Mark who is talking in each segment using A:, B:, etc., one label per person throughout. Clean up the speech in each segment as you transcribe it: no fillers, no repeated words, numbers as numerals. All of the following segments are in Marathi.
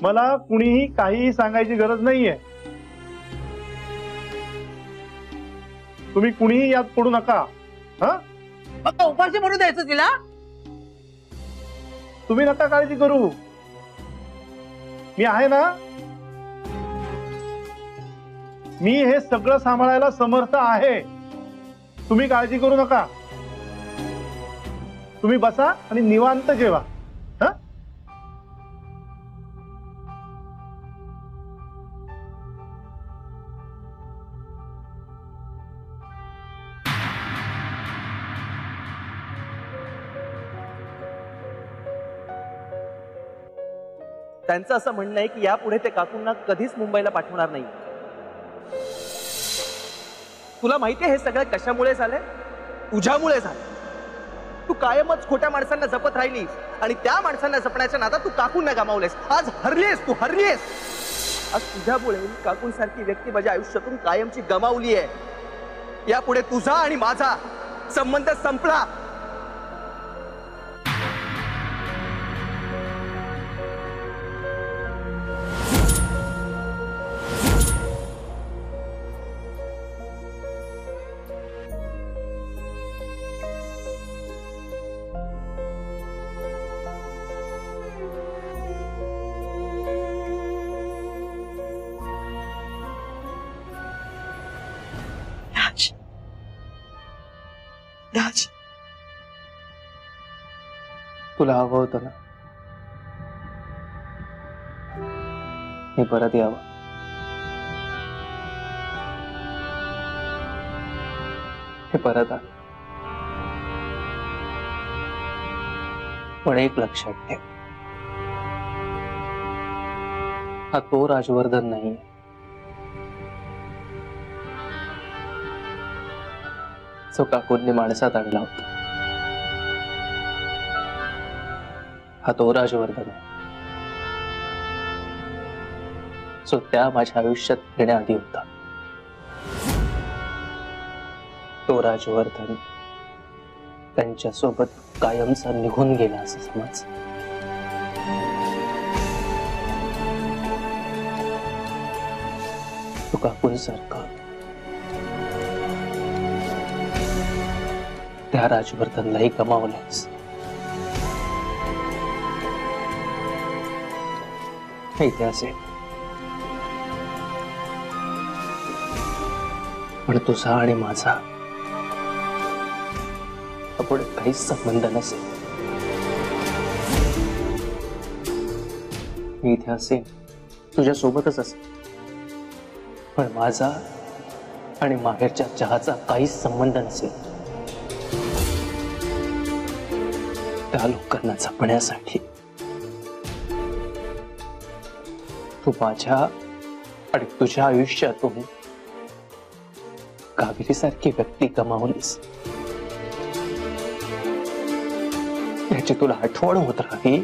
A: मला कुणीही काहीही सांगायची गरज नाहीये. तुम्ही कुणीही यात पडू नका. हा,
B: उपाशी म्हणून द्यायचं तिला.
A: तुम्ही नका काळजी करू, मी आहे ना. मी हे सगळं सांभाळायला समर्थ आहे. तुम्ही काळजी करू नका. तुम्ही बसा आणि निवांत जेवा. हा,
C: त्यांचं असं म्हणणं आहे की यापुढे ते काकूंना कधीच मुंबईला पाठवणार नाही. तुला माहितीये हे सगळं कशामुळे झालंय? तुझ्यामुळे झालं. तू कायमच खोट्या माणसांना जपत राहिलीस आणि त्या माणसांना जपण्याच्या नादात तू काकूंना गमावलेस. आज हरलीस, तू हरलीस. आज तुझ्यामुळे काकूंसारखी व्यक्ती माझ्या आयुष्यातून कायमची गमावली आहे. यापुढे तुझा आणि माझा संबंध संपला.
D: राज,
C: तुला हवं होतं ना मी परत यावं. हे परत आलं. पण एक लक्षात ठेव, हा तो राजवर्धन नाहीये. जो काकूंनी माणसात आणला होता. हा तो राजवर्धन आहे जो त्या माझ्या आयुष्यात येण्याआधी होता. तो राजवर्धन त्यांच्यासोबत कायमचा निघून गेला असं समज. तो काकूंसारखा त्या राजवर्धनलाही गमावल्यास. इतिहास आहे, पण तुझा आणि माझा पुढे काहीच संबंध नसेल. मी इथे असेल, तुझ्या सोबतच असेल, पण माझा आणि माहेरच्या चहाचा काहीच संबंध नसेल. त्या लोकांना जपण्यासाठी तू माझ्या आणि तुझ्या आयुष्यातून कावेरीसारखी व्यक्ती गमावलीस. याची तुला आठवण होत राहावी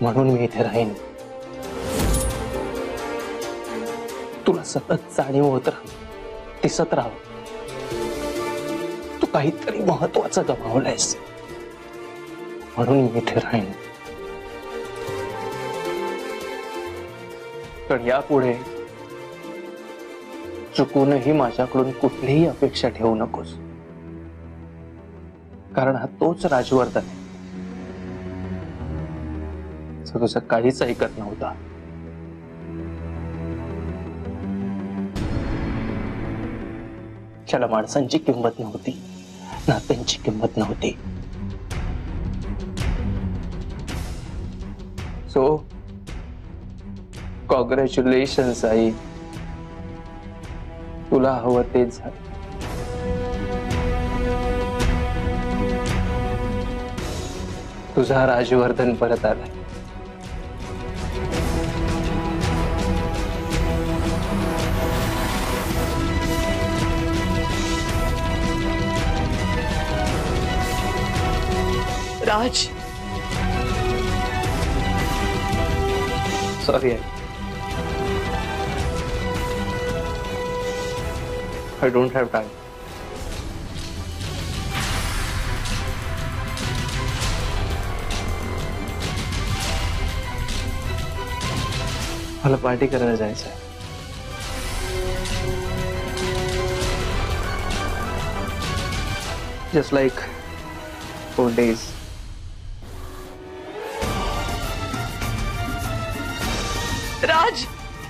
C: म्हणून मी इथे राहीन. तुला सतत जाणीव होत राहावी, दिसत राहावं तू काहीतरी महत्वाचं गमावलंयस म्हणून मी इथे राहीन. पण यापुढे चुकूनही माझ्याकडून कुठलीही अपेक्षा ठेवू नकोस, कारण हा तोच राजवर्धन आहे जो तुझं काहीच ऐकत नव्हता. त्याला माणसांची किंमत नव्हती, नात्यांची किंमत नव्हती. सो कॉंग्रॅच्युलेशन्स आई, तुला हवं तेच झालं. तुझा राजवर्धन परत आलाय.
D: Raj,
C: sorry I don't have time. मला पार्टी करायला जायचंय. Just like 4 days.
D: Raj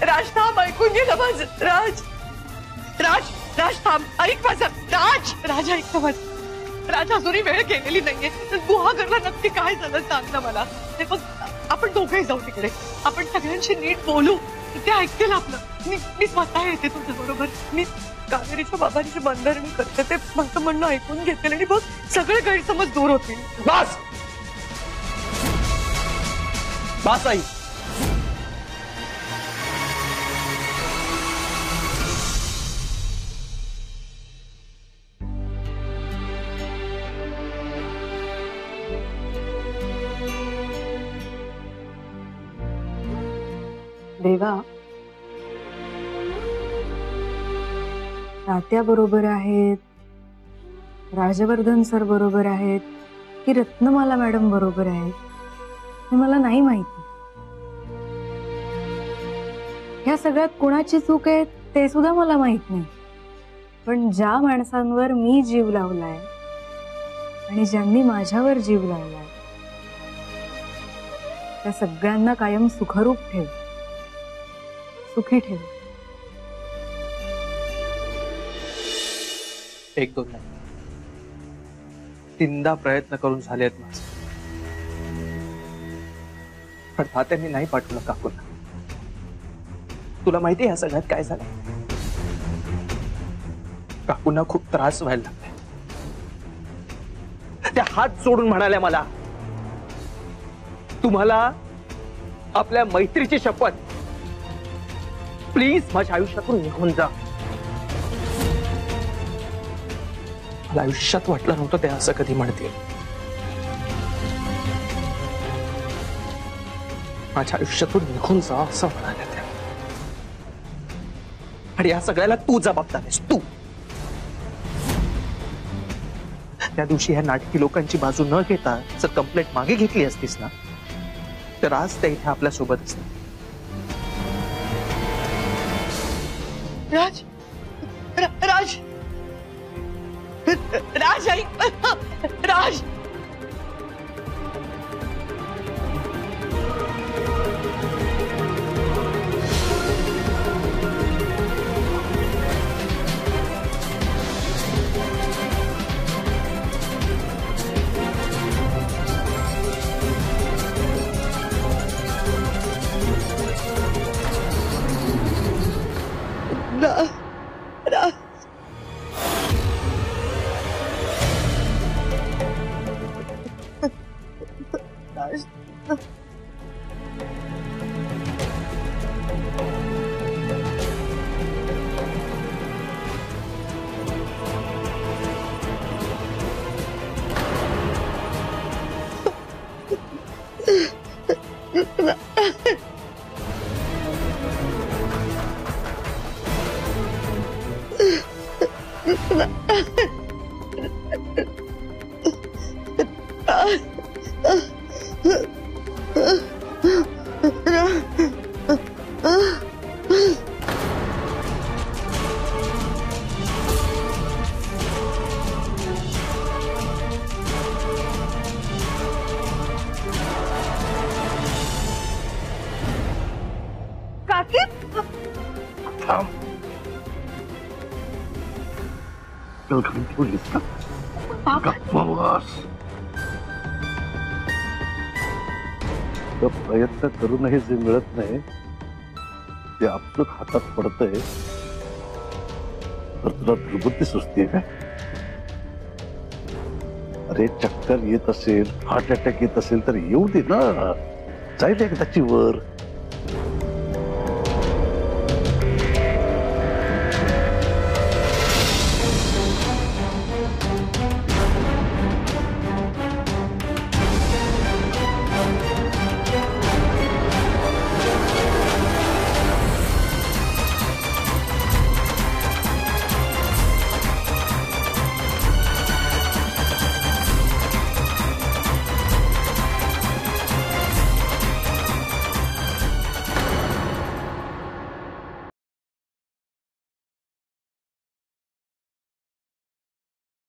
D: Raj थांब, ऐकून घे ना माझं. राज राज राज थांब, ऐक माझं. राज राज ऐक ना माझं. राज अजूनही वेळ गेलेली नाहीये. गुहागरला नक्की काय झालं सांग ना मला. ते बघ, आपण दोघेही जाऊ तिकडे. आपण सगळ्यांशी नीट बोलू. ते ऐकतील आपलं. मी स्वतः येते तुझ्या बरोबर. मी कावेरीच्या बाबांची बंदरणी करते. ते माझं म्हणणं ऐकून घेतील आणि बघ सगळे गैरसमज दूर होतील.
C: बस बस आई.
E: देवा, तात्या बरोबर आहेत, राजवर्धन सर बरोबर आहेत की रत्नमाला मॅडम बरोबर आहेत हे मला नाही माहिती. ह्या सगळ्यात कुणाची चूक आहे ते सुद्धा मला माहित नाही. पण ज्या माणसांवर मी जीव लावलाय आणि ज्यांनी माझ्यावर जीव लावलाय त्या सगळ्यांना कायम सुखरूप ठेव, सुखी ठेव.
C: 1-2 नाही, 3दा प्रयत्न करून झालेत माझे. पण तात्यांनी नाही पाठवलं काकूला. तुला माहिती ह्या सगळ्यात काय झालं? काकूंना खूप त्रास व्हायला लागलाय. त्या हात जोडून म्हणाल्या मला, तुम्हाला आपल्या मैत्रीची शपथ, प्लीज माझ्या आयुष्यातून निघून जा. मला आयुष्यात वाटलं नव्हतं ते असं कधी म्हणतील. माझ्या आयुष्यातून निघून जा असं म्हणाल्या त्या. आणि या सगळ्याला तू जबाबदार आहेस, तू. त्या दिवशी ह्या नाटकी लोकांची बाजू न घेता जर कंप्लेंट मागे घेतली असतीस ना, तर आज त्या इथे आपल्या सोबत असतात.
D: राज राज राज ऐक. राज
A: प्रयत्न करूनही जे मिळत नाही ते आपलं हातात पडतंय तर तुला दुर्बुद्धी सुचते काय? अरे चक्कर येत असेल, हार्ट अटॅक येत असेल तर येऊ दे ना, जाईल एकदाची वर.